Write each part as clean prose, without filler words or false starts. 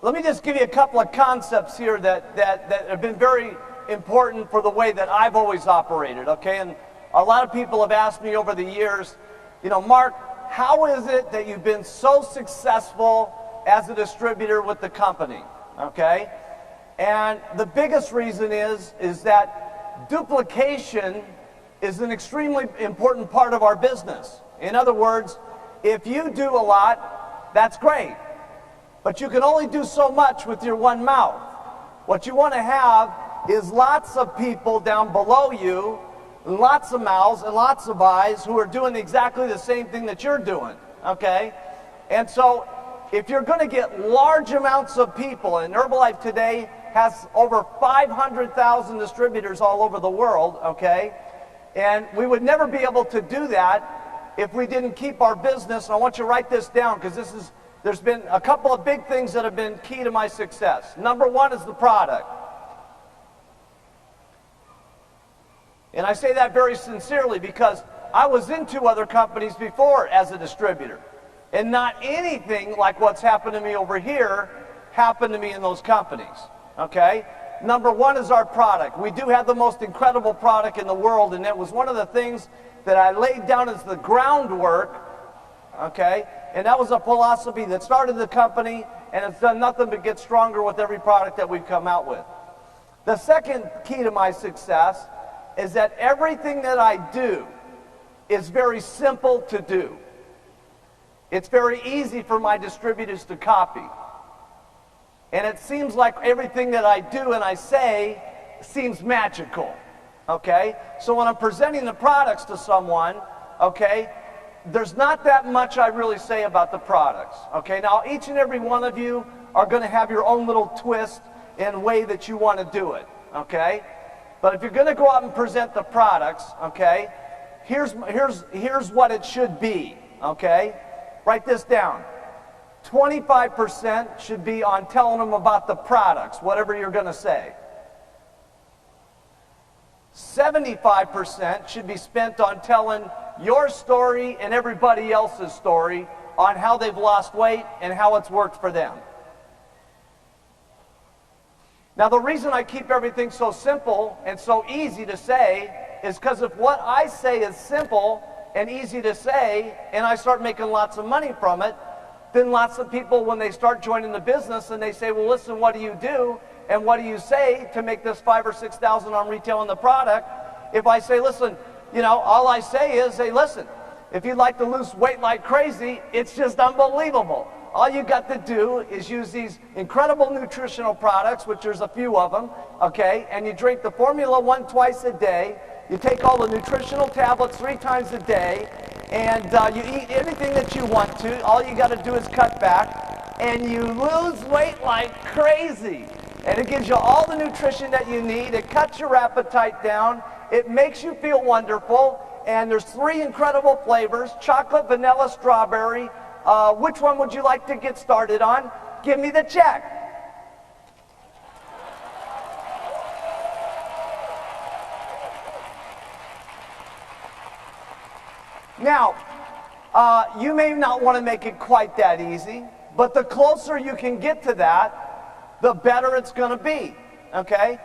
let me just give you a couple of concepts here that have been very important for the way that I've always operated, okay? And a lot of people have asked me over the years, you know, Mark, how is it that you've been so successful as a distributor with the company, okay? And the biggest reason is that duplication is an extremely important part of our business. In other words, if you do a lot, that's great. But you can only do so much with your one mouth. What you want to have is lots of people down below you, and lots of mouths and lots of eyes who are doing exactly the same thing that you're doing, okay? And so if you're going to get large amounts of people, and Herbalife today has over 500,000 distributors all over the world, okay? And we would never be able to do that if we didn't keep our business. And I want you to write this down, because there's been a couple of big things that have been key to my success. Number one is the product. And I say that very sincerely because I was in 2 other companies before as a distributor. And not anything like what's happened to me over here happened to me in those companies, okay? Number one is our product. We do have the most incredible product in the world, and that was one of the things that I laid down as the groundwork, okay? And that was a philosophy that started the company, and it's done nothing but get stronger with every product that we've come out with. The second key to my success is that everything that I do is very simple to do. It's very easy for my distributors to copy. And it seems like everything that I do and I say seems magical, okay? So when I'm presenting the products to someone, okay, there's not that much I really say about the products, okay? Now, each and every one of you are going to have your own little twist and way that you want to do it, okay? But if you're going to go out and present the products, okay, here's what it should be, okay? Write this down. 25% should be on telling them about the products, whatever you're going to say. 75% should be spent on telling your story and everybody else's story on how they've lost weight and how it's worked for them. Now, the reason I keep everything so simple and so easy to say is because if what I say is simple and easy to say, and I start making lots of money from it, then lots of people, when they start joining the business and they say, well, listen, what do you do? And what do you say to make this $5,000 or $6,000 on retailing the product? If I say, listen, you know, all I say is, hey, listen, if you'd like to lose weight like crazy, it's just unbelievable. All you got to do is use these incredible nutritional products, which there's a few of them, okay, and you drink the Formula 1 twice a day, you take all the nutritional tablets 3 times a day, and you eat anything that you want to. All you got to do is cut back, and you lose weight like crazy. And it gives you all the nutrition that you need. It cuts your appetite down. It makes you feel wonderful. And there's 3 incredible flavors: chocolate, vanilla, strawberry. Which one would you like to get started on? Give me the check. Now, you may not want to make it quite that easy, but the closer you can get to that, the better it's going to be, okay?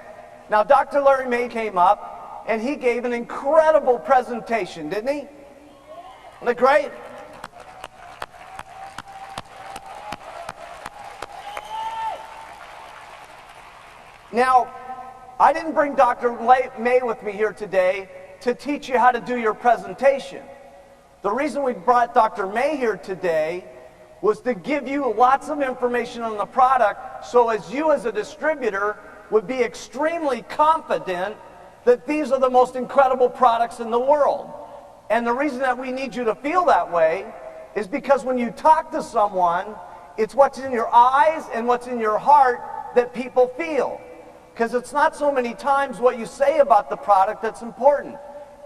Now, Dr. Larry May came up, and he gave an incredible presentation, didn't he? Wasn't it great? Now, I didn't bring Dr. May with me here today to teach you how to do your presentation. The reason we brought Dr. May here today was to give you lots of information on the product, so as you as a distributor would be extremely confident that these are the most incredible products in the world. And the reason that we need you to feel that way is because when you talk to someone, it's what's in your eyes and what's in your heart that people feel. Because it's not so many times what you say about the product that's important.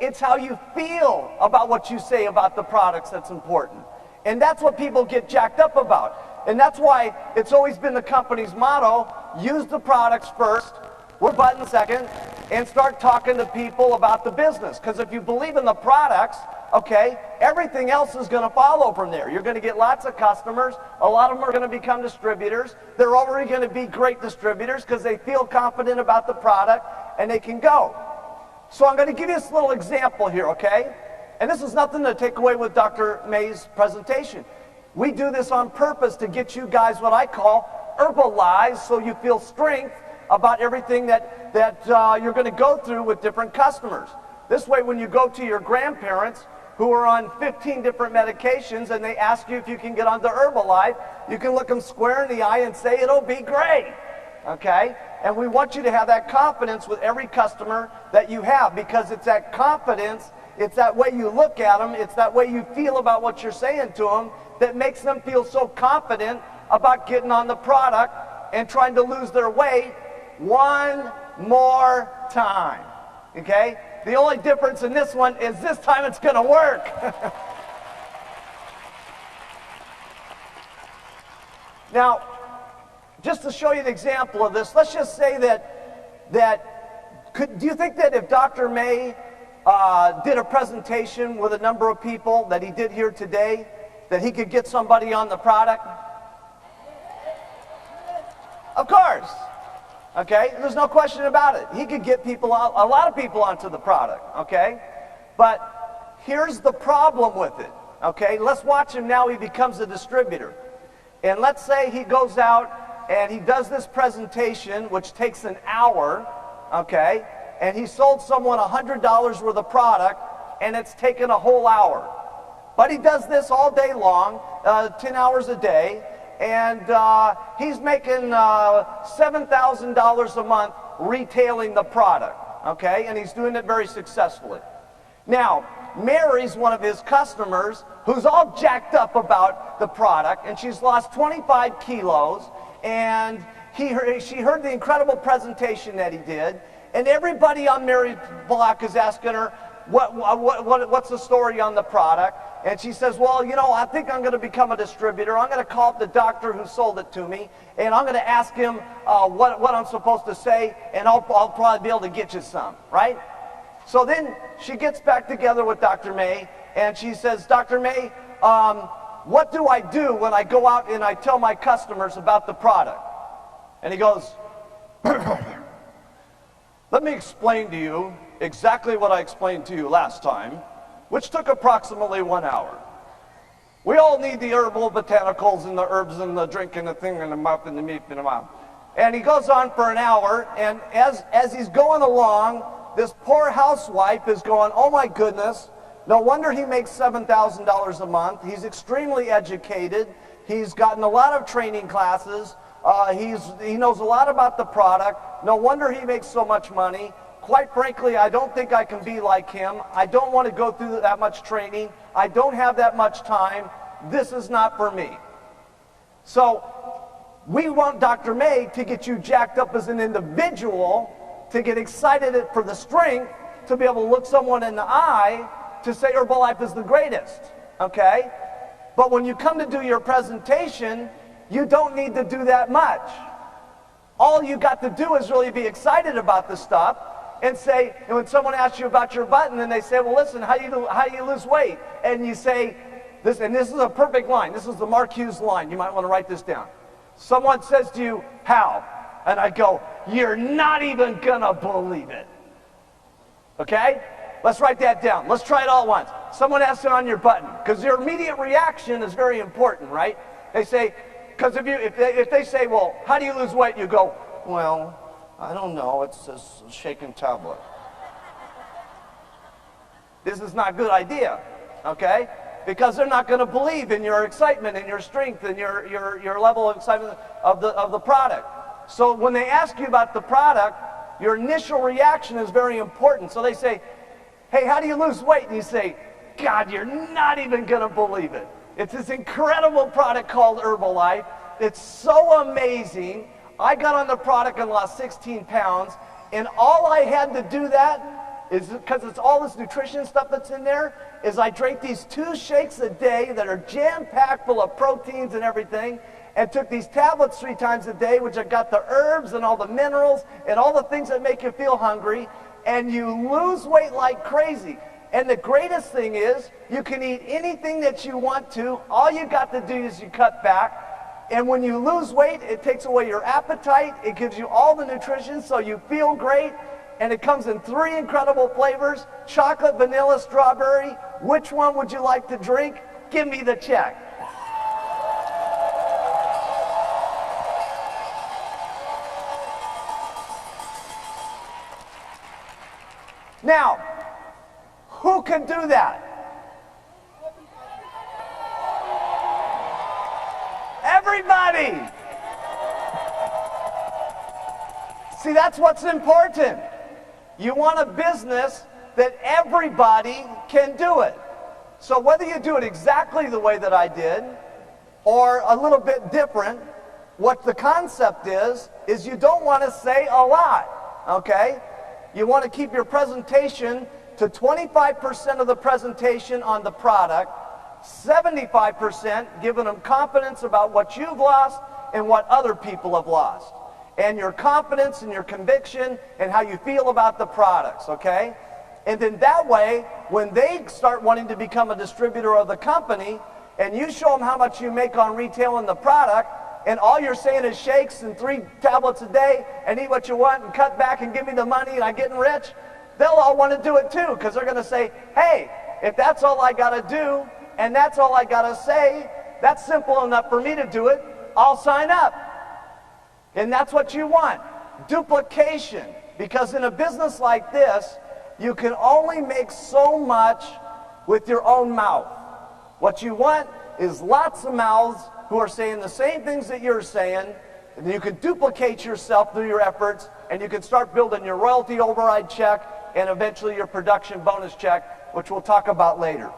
It's how you feel about what you say about the products that's important. And that's what people get jacked up about. And that's why it's always been the company's motto: use the products first, work button second, and start talking to people about the business. Because if you believe in the products, okay, everything else is going to follow from there. You're going to get lots of customers. A lot of them are going to become distributors. They're already going to be great distributors because they feel confident about the product and they can go. So I'm going to give you this little example here, okay? And this is nothing to take away with Dr. May's presentation. We do this on purpose to get you guys what I call herbalize, so you feel strength about everything that you're going to go through with different customers. This way, when you go to your grandparents who are on 15 different medications and they ask you if you can get onto Herbalife, you can look them square in the eye and say, it'll be great, okay? And we want you to have that confidence with every customer that you have, because it's that confidence, it's that way you look at them, it's that way you feel about what you're saying to them that makes them feel so confident about getting on the product and trying to lose their weight one more time, okay? The only difference in this one is this time it's going to work. Now, just to show you an example of this, let's just say do you think that if Dr. May did a presentation with a number of people that he did here today, that he could get somebody on the product? Of course. Okay, there's no question about it. He could get people, a lot of people onto the product, okay? But here's the problem with it, okay? Let's watch him now. He becomes a distributor. And let's say he goes out and he does this presentation, which takes an hour, okay? And he sold someone $100 worth of product, and it's taken a whole hour. But he does this all day long, 10 hours a day, and he's making $7,000 a month retailing the product, okay? And he's doing it very successfully. Now, Mary's one of his customers who's all jacked up about the product, and she's lost 25 kilos, and she heard the incredible presentation that he did, and everybody on Mary's block is asking her, what's the story on the product? And she says, well, you know, I think I'm going to become a distributor. I'm going to call up the doctor who sold it to me, and I'm going to ask him what I'm supposed to say, and I'll probably be able to get you some, right? So then she gets back together with Dr. May, and she says, Dr. May, what do I do when I go out and I tell my customers about the product? And he goes, let me explain to you exactly what I explained to you last time, which took approximately 1 hour. We all need the herbal botanicals and the herbs and the drink and the thing and the mouth and the meat and the mouth. And he goes on for an hour, and as he's going along, this poor housewife is going, oh my goodness, no wonder he makes $7,000 a month. He's extremely educated. He's gotten a lot of training classes. He knows a lot about the product. No wonder he makes so much money. Quite frankly, I don't think I can be like him. I don't want to go through that much training. I don't have that much time. This is not for me. So we want Dr. May to get you jacked up as an individual, to get excited for the strength, to be able to look someone in the eye, to say Herbalife is the greatest, okay? But when you come to do your presentation, you don't need to do that much. All you got to do is really be excited about the stuff, and say, and when someone asks you about your button, and they say, well, listen, how do you lose weight? And you say, this, and this is a perfect line. This is the Mark Hughes line. You might want to write this down. Someone says to you, how? And I go, you're not even going to believe it. Okay? Let's write that down. Let's try it all at once. Someone asks it on your button, because your immediate reaction is very important, right? They say, because if they say, well, how do you lose weight? You go, well, I don't know, it's a shaken tablet. This is not a good idea, okay? Because they're not going to believe in your excitement and your strength and your level of excitement of the product. So when they ask you about the product, your initial reaction is very important. So they say, hey, how do you lose weight? And you say, God, you're not even going to believe it. It's this incredible product called Herbalife. It's so amazing. I got on the product and lost 16 pounds, and all I had to do that is, because it's all this nutrition stuff that's in there, is I drank these 2 shakes a day that are jam-packed full of proteins and everything, and took these tablets 3 times a day, which have got the herbs and all the minerals and all the things that make you feel hungry, and you lose weight like crazy. And the greatest thing is, you can eat anything that you want to. All you got to do is you cut back. And when you lose weight, it takes away your appetite. It gives you all the nutrition so you feel great. And it comes in 3 incredible flavors: chocolate, vanilla, strawberry. Which one would you like to drink? Give me the check. Now, who can do that? Everybody! See, that's what's important. You want a business that everybody can do it. So whether you do it exactly the way that I did, or a little bit different, what the concept is you don't want to say a lot, okay? You want to keep your presentation to 25% of the presentation on the product, 75% giving them confidence about what you've lost and what other people have lost, and your confidence and your conviction and how you feel about the products, okay? And then that way, when they start wanting to become a distributor of the company, and you show them how much you make on retail in the product, and all you're saying is shakes and 3 tablets a day, and eat what you want and cut back and give me the money and I'm getting rich, they'll all want to do it too, because they're going to say, hey, if that's all I got to do and that's all I got to say, that's simple enough for me to do it, I'll sign up. And that's what you want, duplication. Because in a business like this, you can only make so much with your own mouth. What you want is lots of mouths who are saying the same things that you're saying, and you can duplicate yourself through your efforts, and you can start building your royalty override check and eventually your production bonus check, which we'll talk about later.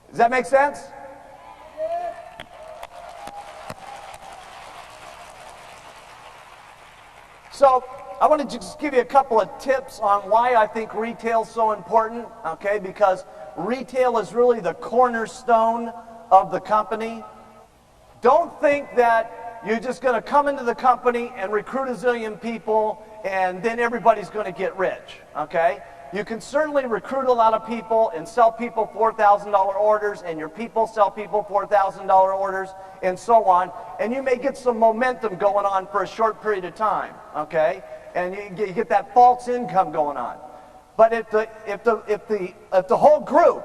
Does that make sense? So I want to just give you a couple of tips on why I think retail is so important, okay? Because retail is really the cornerstone of the company. Don't think that you're just going to come into the company and recruit a zillion people and then everybody's going to get rich, okay? You can certainly recruit a lot of people and sell people $4,000 orders, and your people sell people $4,000 orders, and so on. And you may get some momentum going on for a short period of time, okay? And you get that false income going on. But if the whole group,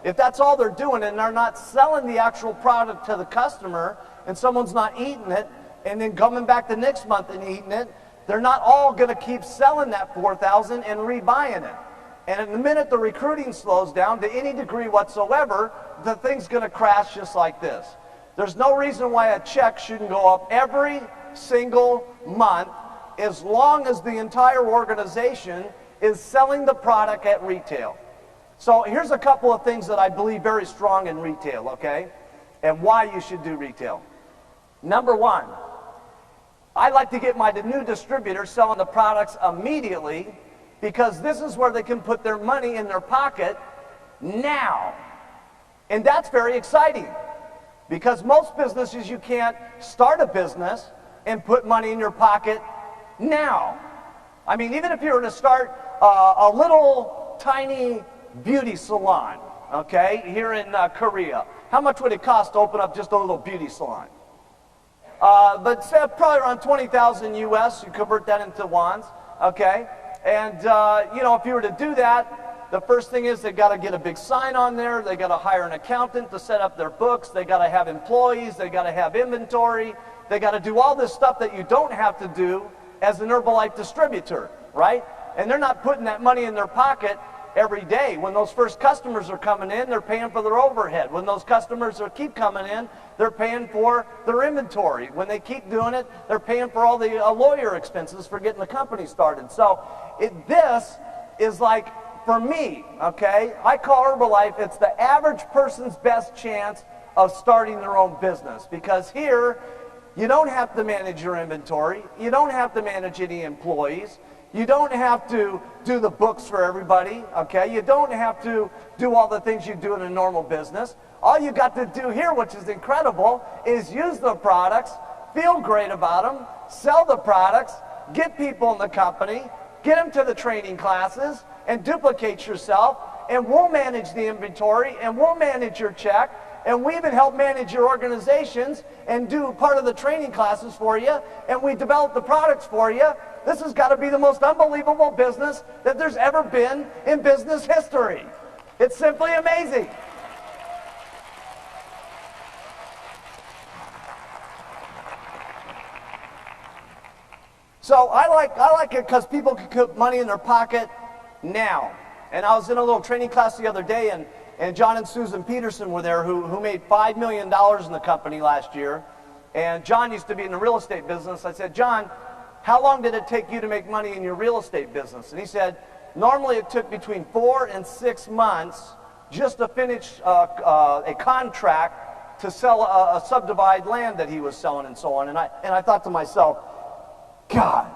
if that's all they're doing and they're not selling the actual product to the customer, and someone's not eating it, and then coming back the next month and eating it, they're not all going to keep selling that $4,000 and rebuying it. And in the minute the recruiting slows down to any degree whatsoever, the thing's going to crash just like this. There's no reason why a check shouldn't go up every single month as long as the entire organization is selling the product at retail. So here's a couple of things that I believe very strong in retail, okay? And why you should do retail. Number one, I like to get my new distributors selling the products immediately, because this is where they can put their money in their pocket now. And that's very exciting, because most businesses, you can't start a business and put money in your pocket now. I mean, even if you were to start a little tiny beauty salon, okay, here in Korea, how much would it cost to open up just a little beauty salon? But say probably around 20,000 US, you convert that into wons, okay? And, you know, if you were to do that, the first thing is they got to get a big sign on there, they got to hire an accountant to set up their books, they got to have employees, they got to have inventory, they got to do all this stuff that you don't have to do as an Herbalife distributor, right? And they're not putting that money in their pocket every day. When those first customers are coming in, they're paying for their overhead. When those customers keep coming in, they're paying for their inventory. When they keep doing it, they're paying for all the lawyer expenses for getting the company started. So this is like, for me, okay, I call Herbalife, it's the average person's best chance of starting their own business. Because here, you don't have to manage your inventory. You don't have to manage any employees. You don't have to do the books for everybody, okay? You don't have to do all the things you do in a normal business. All you got to do here, which is incredible, is use the products, feel great about them, sell the products, get people in the company, get them to the training classes, and duplicate yourself, and we'll manage the inventory, and we'll manage your check, and we even help manage your organizations and do part of the training classes for you, and we develop the products for you. This has got to be the most unbelievable business that there's ever been in business history. It's simply amazing. So I like it because people can put money in their pocket now. And I was in a little training class the other day, and John and Susan Peterson were there, who made $5 million in the company last year. And John used to be in the real estate business. I said, John, how long did it take you to make money in your real estate business? And he said, normally it took between 4 and 6 months just to finish a contract to sell a subdivided land that he was selling and so on. And I thought to myself, God,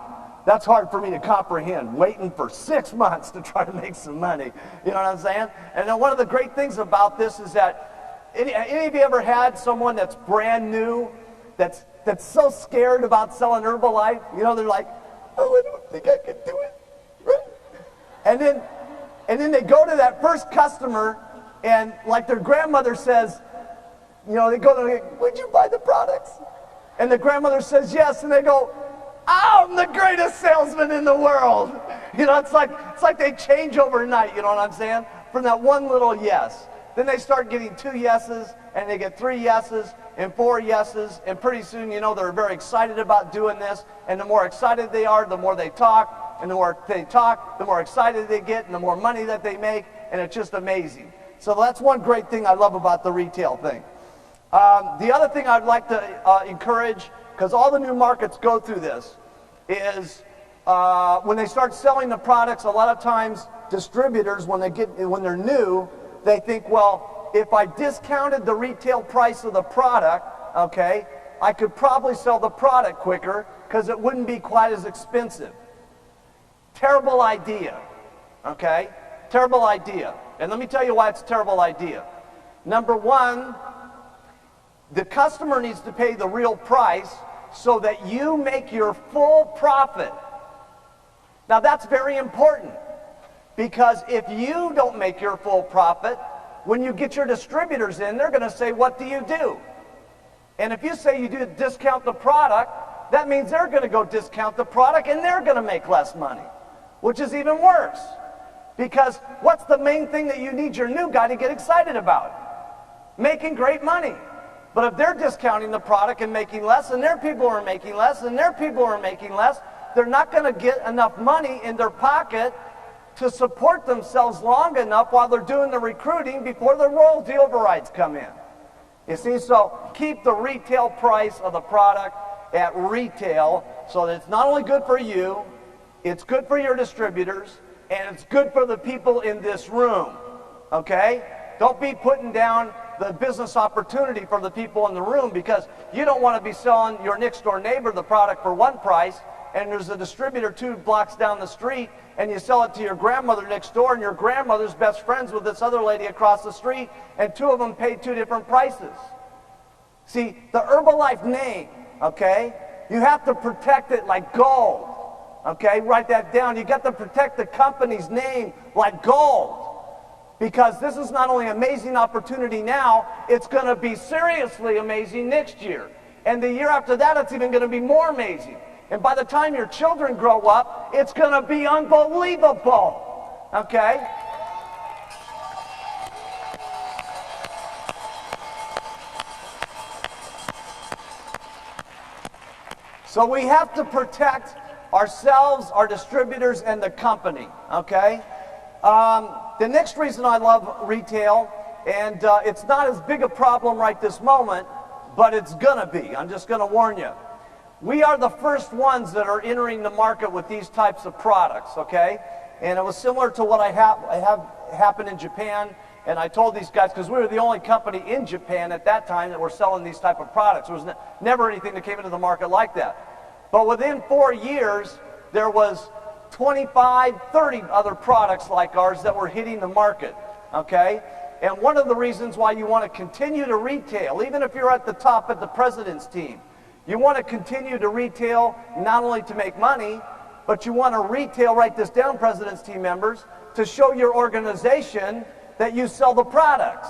that's hard for me to comprehend, waiting for 6 months to try to make some money. You know what I'm saying? And then one of the great things about this is that, any of you ever had someone that's brand new, that's so scared about selling Herbalife? You know, they're like, oh, I don't think I can do it. Right? And then they go to that first customer, and like their grandmother says, you know, they go to them, would you buy the products? And the grandmother says yes, and they go, I'm the greatest salesman in the world. You know, it's like they change overnight, you know what I'm saying? From that one little yes. Then they start getting 2 yeses, and they get 3 yeses, and 4 yeses, and pretty soon, you know, they're very excited about doing this, and the more excited they are, the more they talk, and the more they talk, the more excited they get, and the more money that they make, and it's just amazing. So that's one great thing I love about the retail thing. The other thing I'd like to encourage, because all the new markets go through this, is when they start selling the products, a lot of times distributors, when they're new, they think, well, if I discounted the retail price of the product, okay, I could probably sell the product quicker because it wouldn't be quite as expensive. Terrible idea, okay? Terrible idea. And let me tell you why it's a terrible idea. Number one, the customer needs to pay the real price so that you make your full profit. Now that's very important, because if you don't make your full profit, when you get your distributors in, they're going to say, what do you do? And if you say you do discount the product, that means they're going to go discount the product and they're going to make less money, which is even worse. Because what's the main thing that you need your new guy to get excited about? Making great money. But if they're discounting the product and making less, and their people are making less, and their people are making less, they're not going to get enough money in their pocket to support themselves long enough while they're doing the recruiting before the royalty overrides come in. You see, so keep the retail price of the product at retail so that it's not only good for you, it's good for your distributors, and it's good for the people in this room, okay? Don't be putting down the business opportunity for the people in the room, because you don't want to be selling your next door neighbor the product for one price, and there's a distributor 2 blocks down the street, and you sell it to your grandmother next door, and your grandmother's best friends with this other lady across the street, and 2 of them paid 2 different prices. See, the Herbalife name, okay, you have to protect it like gold, okay? Write that down. You got to protect the company's name like gold. Because this is not only an amazing opportunity now, it's going to be seriously amazing next year. And the year after that, it's even going to be more amazing. And by the time your children grow up, it's going to be unbelievable. Okay? So we have to protect ourselves, our distributors, and the company. Okay? The next reason I love retail, and it's not as big a problem right this moment, but it's going to be. I'm just going to warn you. We are the first ones that are entering the market with these types of products, okay? And it was similar to what I have happened in Japan, and I told these guys, because we were the only company in Japan at that time that were selling these type of products. There was never anything that came into the market like that. But within 4 years, there was 25, 30 other products like ours that were hitting the market, okay? And one of the reasons why you want to continue to retail, even if you're at the top at the president's team, you want to continue to retail not only to make money, but you want to retail, write this down, President's team members, to show your organization that you sell the products.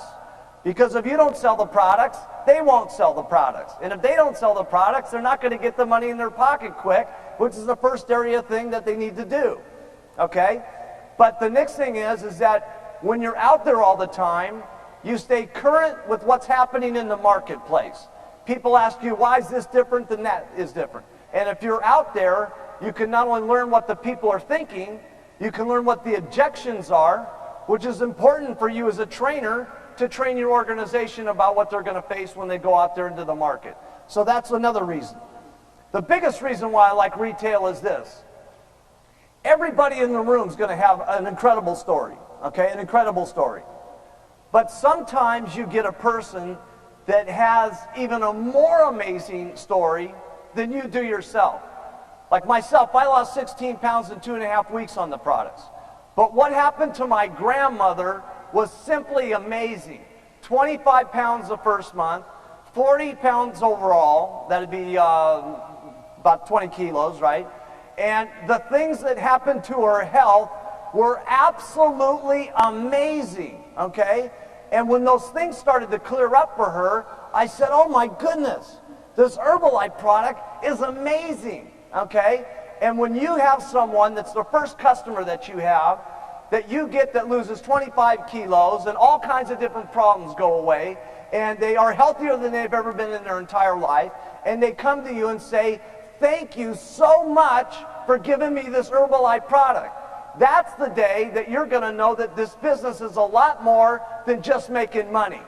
Because if you don't sell the products, they won't sell the products. And if they don't sell the products, they're not going to get the money in their pocket quick, which is the first area thing that they need to do. Okay? But the next thing is that when you're out there all the time, you stay current with what's happening in the marketplace. People ask you, why is this different than that is different? And if you're out there, you can not only learn what the people are thinking, you can learn what the objections are, which is important for you as a trainer to train your organization about what they're going to face when they go out there into the market. So that's another reason. The biggest reason why I like retail is this. Everybody in the room is going to have an incredible story, okay, an incredible story. But sometimes you get a person that has even a more amazing story than you do yourself. Like myself, I lost 16 pounds in 2.5 weeks on the products. But what happened to my grandmother was simply amazing. 25 pounds the first month, 40 pounds overall, that'd be about 20 kilos, right? And the things that happened to her health were absolutely amazing, okay? And when those things started to clear up for her, I said, oh my goodness, this Herbalife product is amazing, okay? And when you have someone that's the first customer that you have, that you get that loses 25 kilos and all kinds of different problems go away, and they are healthier than they've ever been in their entire life, and they come to you and say, thank you so much for giving me this Herbalife product. That's the day that you're going to know that this business is a lot more than just making money.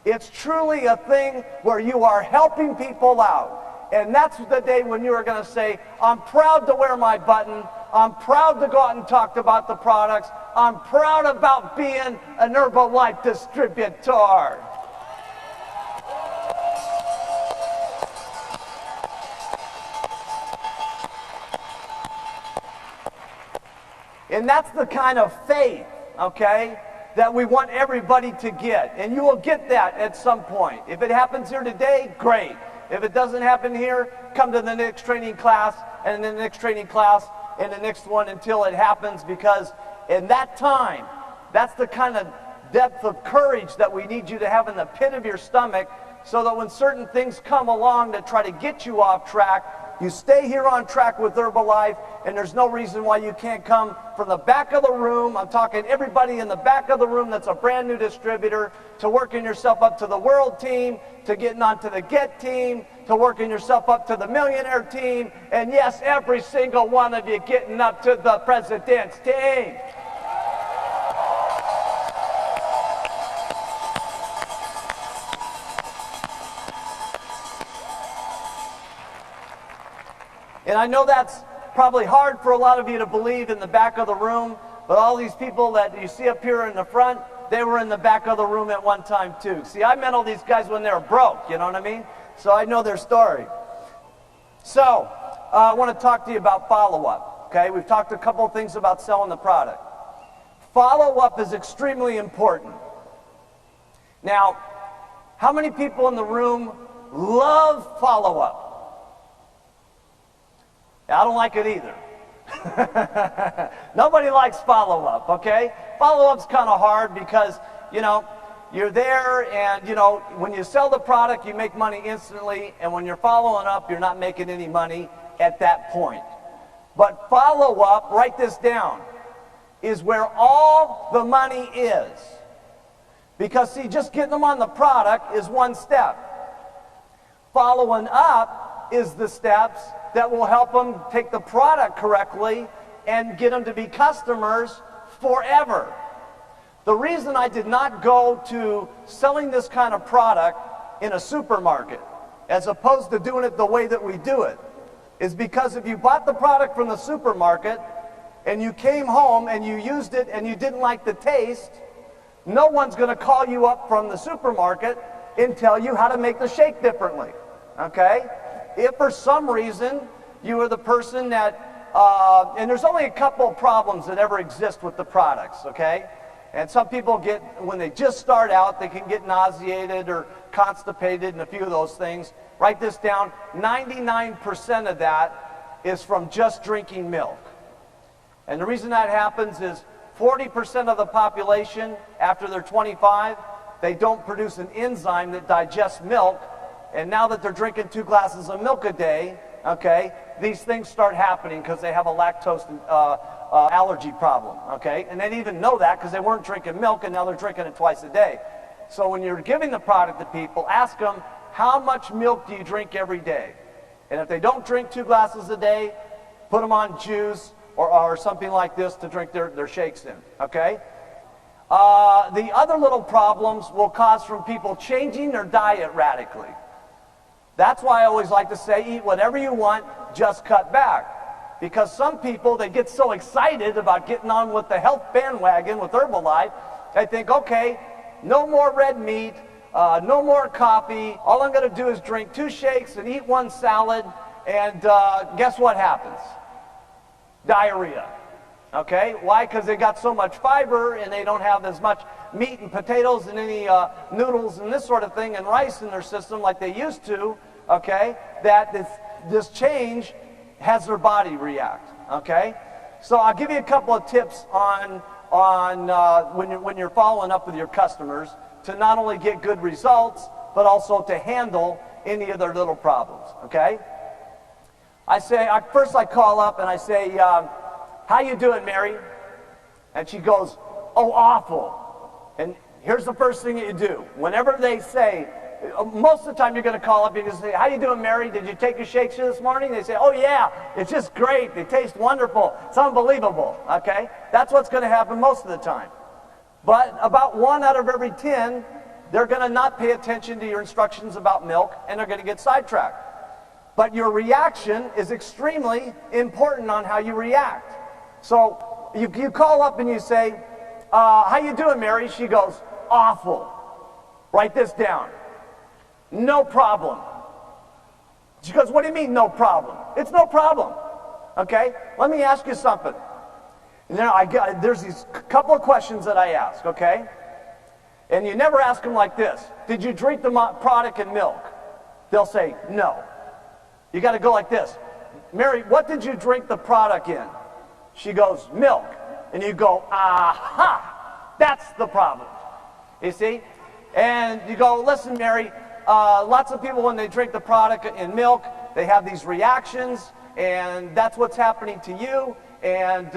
It's truly a thing where you are helping people out. And that's the day when you are going to say, I'm proud to wear my button. I'm proud to go out and talk about the products. I'm proud about being an Herbalife distributor. And that's the kind of faith, okay, that we want everybody to get. And you will get that at some point. If it happens here today, great. If it doesn't happen here, come to the next training class, and the next training class, and the next one until it happens, because in that time, that's the kind of depth of courage that we need you to have in the pit of your stomach, so that when certain things come along that try to get you off track, you stay here on track with Herbalife, and there's no reason why you can't come from the back of the room. I'm talking everybody in the back of the room that's a brand new distributor, to working yourself up to the world team, to getting onto the get team, to working yourself up to the millionaire team, and yes, every single one of you getting up to the president's team. And I know that's probably hard for a lot of you to believe in the back of the room, but all these people that you see up here in the front, they were in the back of the room at one time too. See, I met all these guys when they were broke, you know what I mean? So I know their story. So, I want to talk to you about follow-up, okay? We've talked a couple of things about selling the product. Follow-up is extremely important. Now, how many people in the room love follow-up? I don't like it either. Nobody likes follow-up, okay? Follow-up's kind of hard because, you know, you're there and, you know, when you sell the product, you make money instantly, and when you're following up, you're not making any money at that point. But follow-up, write this down, is where all the money is. Because, see, just getting them on the product is one step. Following up is the steps that will help them take the product correctly and get them to be customers forever. The reason I did not go to selling this kind of product in a supermarket, as opposed to doing it the way that we do it, is because if you bought the product from the supermarket and you came home and you used it and you didn't like the taste, no one's going to call you up from the supermarket and tell you how to make the shake differently, okay? If for some reason you are the person that, and there's only a couple of problems that ever exist with the products, okay? And some people get, when they just start out, they can get nauseated or constipated and a few of those things. Write this down, 99% of that is from just drinking milk. And the reason that happens is 40% of the population, after they're 25, they don't produce an enzyme that digests milk. And now that they're drinking 2 glasses of milk a day, okay, these things start happening because they have a lactose allergy problem, okay? And they didn't even know that because they weren't drinking milk, and now they're drinking it twice a day. So when you're giving the product to people, ask them, how much milk do you drink every day? And if they don't drink 2 glasses a day, put them on juice or something like this to drink their shakes in, okay? The other little problems will cause from people changing their diet radically. That's why I always like to say, eat whatever you want, just cut back. Because some people, they get so excited about getting on with the health bandwagon with Herbalife, they think, okay, no more red meat, no more coffee, all I'm going to do is drink 2 shakes and eat 1 salad, and guess what happens? Diarrhea. Okay? Why? Because they got so much fiber and they don't have as much meat and potatoes and any noodles and this sort of thing and rice in their system like they used to, okay, that this change has their body react, okay? So I'll give you a couple of tips on when you're following up with your customers to not only get good results, but also to handle any of their little problems, okay? First I call up and I say, how you doing, Mary? And she goes, oh, awful. And here's the first thing that you do. Whenever they say, most of the time you're going to call up and you say, how you doing, Mary? Did you take your shakes this morning? They say, oh, yeah, it's just great. They taste wonderful. It's unbelievable, okay? That's what's going to happen most of the time. But about 1 out of every 10, they're going to not pay attention to your instructions about milk, and they're going to get sidetracked. But your reaction is extremely important on how you react. So you call up and you say, how you doing, Mary? She goes, awful. Write this down. No problem. She goes, what do you mean no problem? It's no problem. Okay? Let me ask you something. And then there's these couple of questions that I ask, okay? And you never ask them like this. Did you drink the product in milk? They'll say, no. You got to go like this. Mary, what did you drink the product in? She goes, milk. And you go, aha, that's the problem. You see? And you go, listen, Mary, lots of people when they drink the product in milk, they have these reactions, and that's what's happening to you. And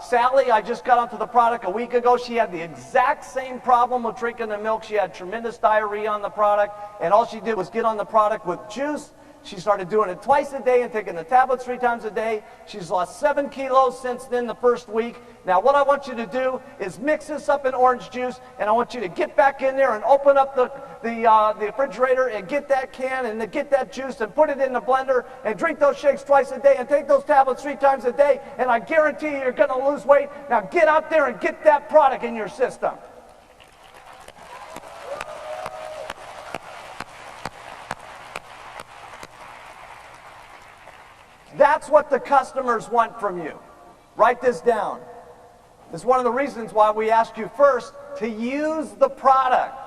Sally, I just got onto the product a week ago. She had the exact same problem with drinking the milk. She had tremendous diarrhea on the product, and all she did was get on the product with juice. She started doing it twice a day and taking the tablets 3 times a day. She's lost 7 kilos since then, the first week. Now what I want you to do is mix this up in orange juice, and I want you to get back in there and open up the refrigerator and get that can and get that juice and put it in the blender and drink those shakes twice a day and take those tablets 3 times a day, and I guarantee you're going to lose weight. Now get out there and get that product in your system. That's what the customers want from you. Write this down. It's one of the reasons why we ask you first to use the product.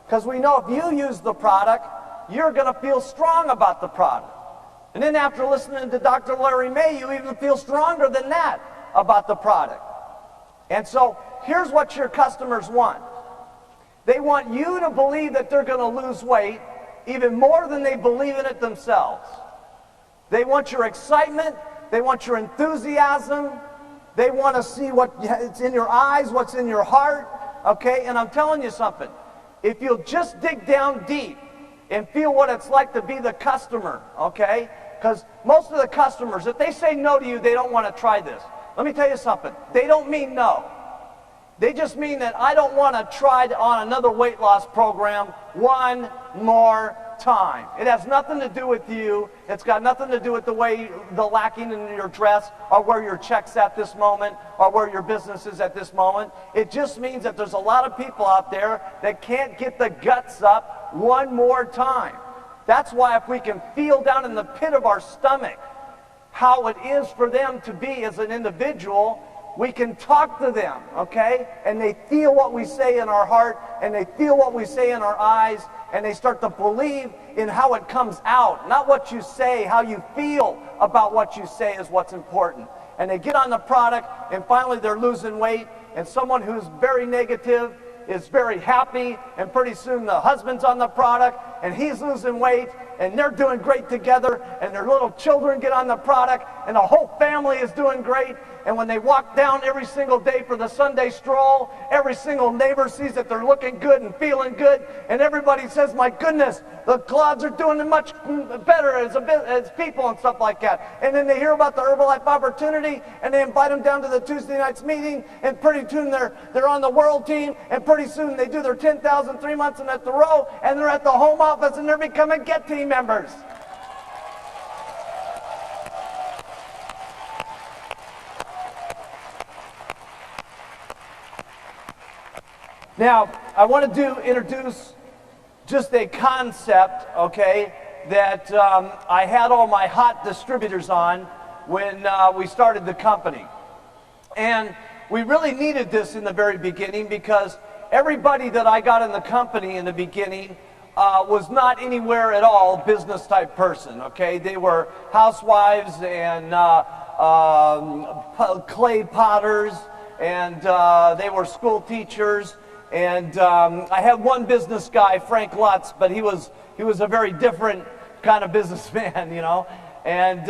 Because we know if you use the product, you're going to feel strong about the product. And then after listening to Dr. Larry May, you even feel stronger than that about the product. And so here's what your customers want. They want you to believe that they're going to lose weight even more than they believe in it themselves. They want your excitement. They want your enthusiasm. They want to see what's in your eyes, what's in your heart. Okay? And I'm telling you something. If you'll just dig down deep and feel what it's like to be the customer, okay? Because most of the customers, if they say no to you, they don't want to try this. Let me tell you something. They don't mean no. They just mean that I don't want to try on another weight loss program one more time. It has nothing to do with you. It's got nothing to do with the lacking in your dress or where your check's at this moment or where your business is at this moment. It just means that there's a lot of people out there that can't get the guts up one more time. That's why if we can feel down in the pit of our stomach how it is for them to be as an individual, we can talk to them, okay? And they feel what we say in our heart, and they feel what we say in our eyes, and they start to believe in how it comes out. Not what you say, how you feel about what you say is what's important. and they get on the product, and finally they're losing weight, and someone who's very negative is very happy, and pretty soon the husband's on the product, and he's losing weight, and they're doing great together, and their little children get on the product, and the whole family is doing great. And when they walk down every single day for the Sunday stroll, every single neighbor sees that they're looking good and feeling good, and everybody says, my goodness, the clouds are doing much better as people and stuff like that. And then they hear about the Herbalife opportunity, and they invite them down to the Tuesday night's meeting, and pretty soon they're on the world team, and pretty soon they do their 10,000 3 months in at the row, and they're at the home office, and they're becoming Get Team members. Now, I want to introduce just a concept, okay, that I had all my hot distributors on when we started the company. And we really needed this in the very beginning because everybody that I got in the company in the beginning was not anywhere at all business type person, okay? They were housewives and clay potters, and they were school teachers. And I had one business guy, Frank Lutz, but he was a very different kind of businessman, you know. And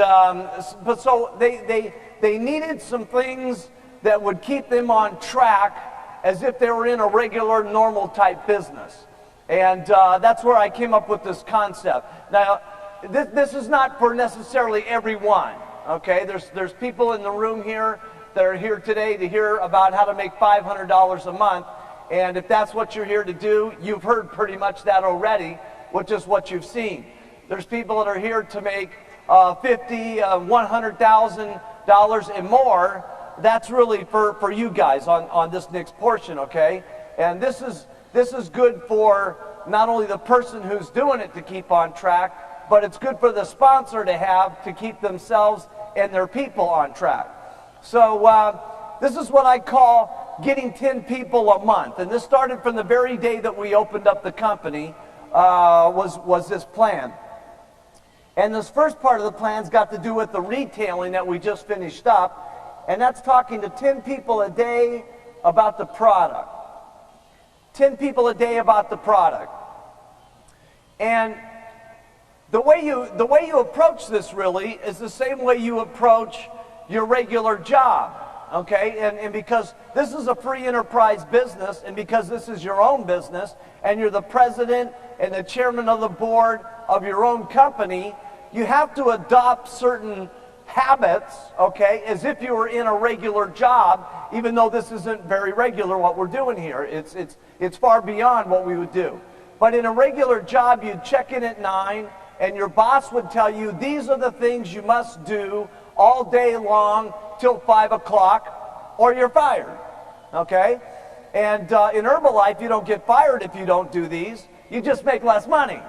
but so they needed some things that would keep them on track as if they were in a regular, normal type business. And that's where I came up with this concept. Now, this is not for necessarily everyone, okay? There's people in the room here that are here today to hear about how to make $500 a month. And if that's what you're here to do, you've heard pretty much that already, which is what you've seen. There's people that are here to make $50,000, $100,000 and more. That's really for you guys on this next portion, okay? And this is good for not only the person who's doing it to keep on track, but it's good for the sponsor to have to keep themselves and their people on track. So this is what I call getting 10 people a month. And this started from the very day that we opened up the company, was this plan. And this first part of the plan's got to do with the retailing that we just finished up. And that's talking to 10 people a day about the product. 10 people a day about the product. And the way you approach this really is the same way you approach your regular job. Okay, and because this is a free enterprise business, and because this is your own business, and you're the president and the chairman of the board of your own company, you have to adopt certain habits, okay, as if you were in a regular job, even though this isn't very regular what we're doing here. It's far beyond what we would do. But in a regular job, you'd check in at 9, and your boss would tell you, these are the things you must do all day long till 5 o'clock, or you're fired, okay? And in Herbalife, you don't get fired if you don't do these. You just make less money,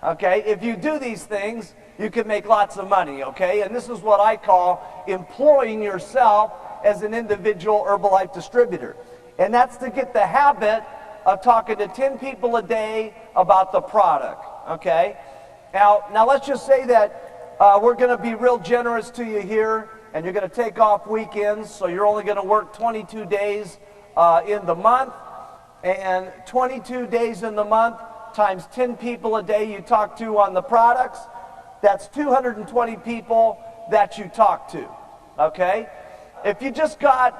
okay? If you do these things, you can make lots of money, okay? And this is what I call employing yourself as an individual Herbalife distributor. And that's to get the habit of talking to 10 people a day about the product, okay? Now let's just say that we're going to be real generous to you here, and you're going to take off weekends, so you're only going to work 22 days in the month, and 22 days in the month times 10 people a day you talk to on the products, that's 220 people that you talk to, okay? If you just got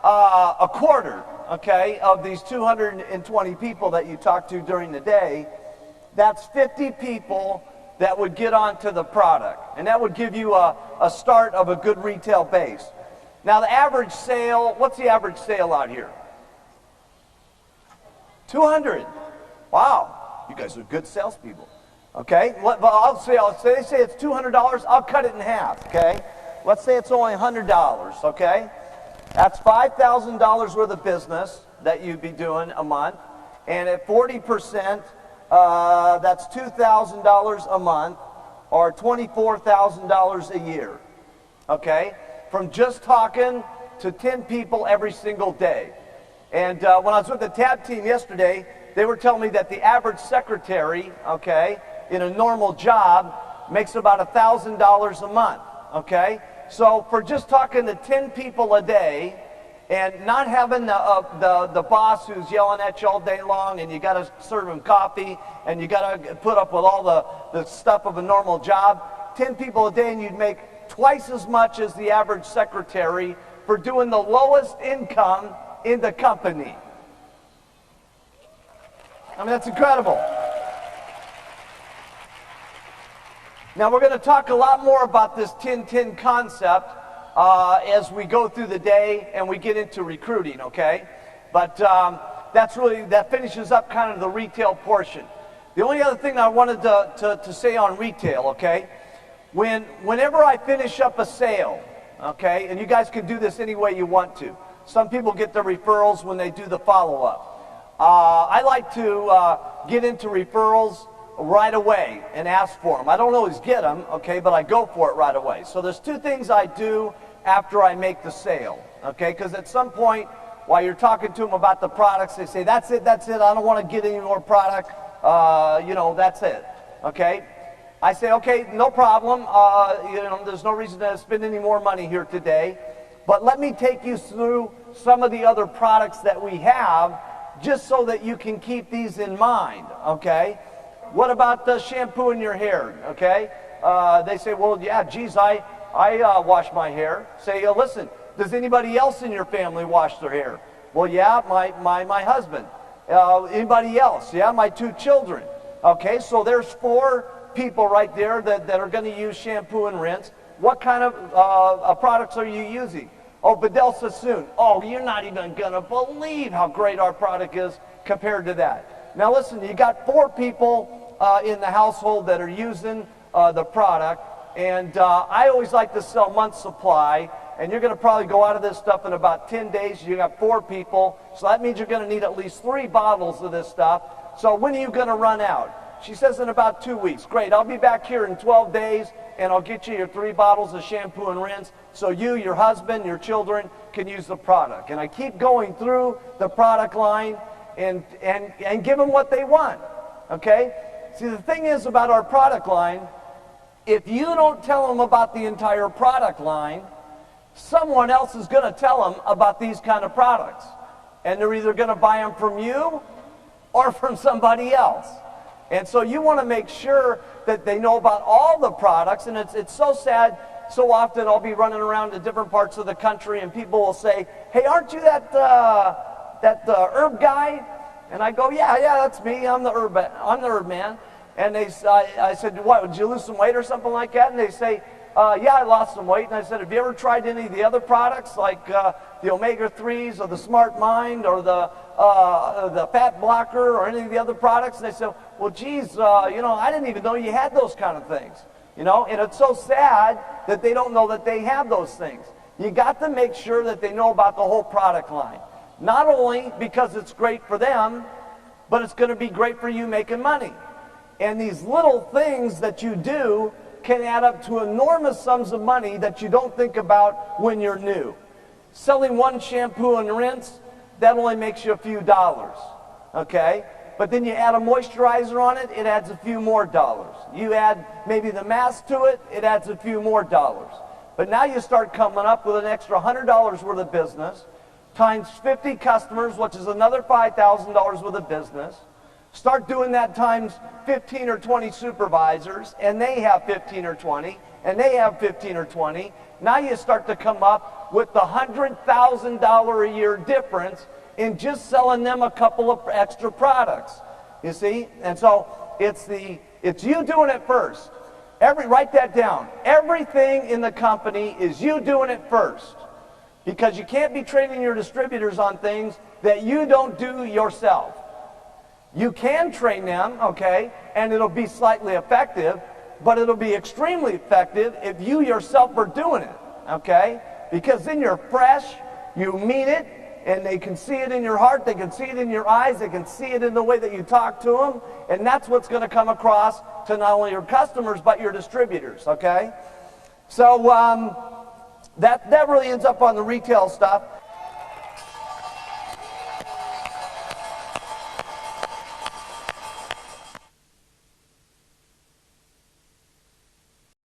a quarter, okay, of these 220 people that you talk to during the day, that's 50 people that would get onto the product. And that would give you a start of a good retail base. Now the average sale, what's the average sale out here? 200. Wow, you guys are good salespeople. Okay, but they say it's $200, I'll cut it in half, okay? Let's say it's only $100, okay? That's $5,000 worth of business that you'd be doing a month. And at 40%, that's $2,000 a month, or $24,000 a year, okay? From just talking to 10 people every single day. And when I was with the TAB team yesterday, they were telling me that the average secretary, okay, in a normal job makes about $1,000 a month, okay? So for just talking to 10 people a day and not having the boss who's yelling at you all day long, and you got to serve him coffee, and you got to put up with all the stuff of a normal job, 10 people a day, and you'd make twice as much as the average secretary for doing the lowest income in the company. I mean, that's incredible. Now, we're going to talk a lot more about this 10-10 concept as we go through the day and we get into recruiting, okay? But that finishes up kind of the retail portion. The only other thing I wanted to say on retail, okay? Whenever I finish up a sale, okay, and you guys can do this any way you want to. Some people get their referrals when they do the follow-up. I like to get into referrals right away and ask for them. I don't always get them, okay, but I go for it right away. So there's two things I do after I make the sale, okay, because at some point while you're talking to them about the products, they say, that's it, I don't want to get any more product, that's it, okay. I say, okay, no problem, there's no reason to spend any more money here today, but let me take you through some of the other products that we have just so that you can keep these in mind, okay. What about the shampoo in your hair, okay? They say, well, yeah, geez, I wash my hair. Say, listen, does anybody else in your family wash their hair? Well, yeah, my husband. Anybody else? Yeah, my 2 children. Okay, so there's 4 people right there that are going to use shampoo and rinse. What kind of products are you using? Oh, Bedell Sassoon. Oh, you're not even going to believe how great our product is compared to that. Now listen, you got 4 people in the household that are using the product, and I always like to sell month's supply, and you're going to probably go out of this stuff in about 10 days. You got 4 people, so that means you're going to need at least 3 bottles of this stuff. So when are you going to run out? She says in about 2 weeks. Great, I'll be back here in 12 days, and I'll get you your 3 bottles of shampoo and rinse so you, your husband, your children can use the product. And I keep going through the product line and give them what they want, okay? See, the thing is about our product line, if you don't tell them about the entire product line, someone else is going to tell them about these kind of products. And they're either going to buy them from you or from somebody else. And so you want to make sure that they know about all the products. And it's so sad, so often I'll be running around to different parts of the country and people will say, hey, aren't you that herb guy? And I go, yeah, that's me. I'm the herb man. And I said, what, did you lose some weight or something like that? And they say, yeah, I lost some weight. And I said, have you ever tried any of the other products like the omega-3s or the Smart Mind or the fat blocker or any of the other products? And they said, well, geez, I didn't even know you had those kind of things. And it's so sad that they don't know that they have those things. You got to make sure that they know about the whole product line. Not only because it's great for them, but it's going to be great for you making money. And these little things that you do can add up to enormous sums of money that you don't think about when you're new. Selling 1 shampoo and rinse, that only makes you a few dollars, okay? But then you add a moisturizer on it, it adds a few more dollars. You add maybe the mask to it, it adds a few more dollars. But now you start coming up with an extra $100 worth of business, times 50 customers, which is another $5,000 worth of business. Start doing that times 15 or 20 supervisors, and they have 15 or 20, and they have 15 or 20. Now you start to come up with the $100,000 a year difference in just selling them a couple of extra products. You see? And so it's you doing it first. Write that down. Everything in the company is you doing it first. Because you can't be training your distributors on things that you don't do yourself. You can train them, okay, and it'll be slightly effective, but it'll be extremely effective if you yourself are doing it, okay? Because then you're fresh, you mean it, and they can see it in your heart, they can see it in your eyes, they can see it in the way that you talk to them, and that's what's going to come across to not only your customers, but your distributors, okay? So that really ends up on the retail stuff.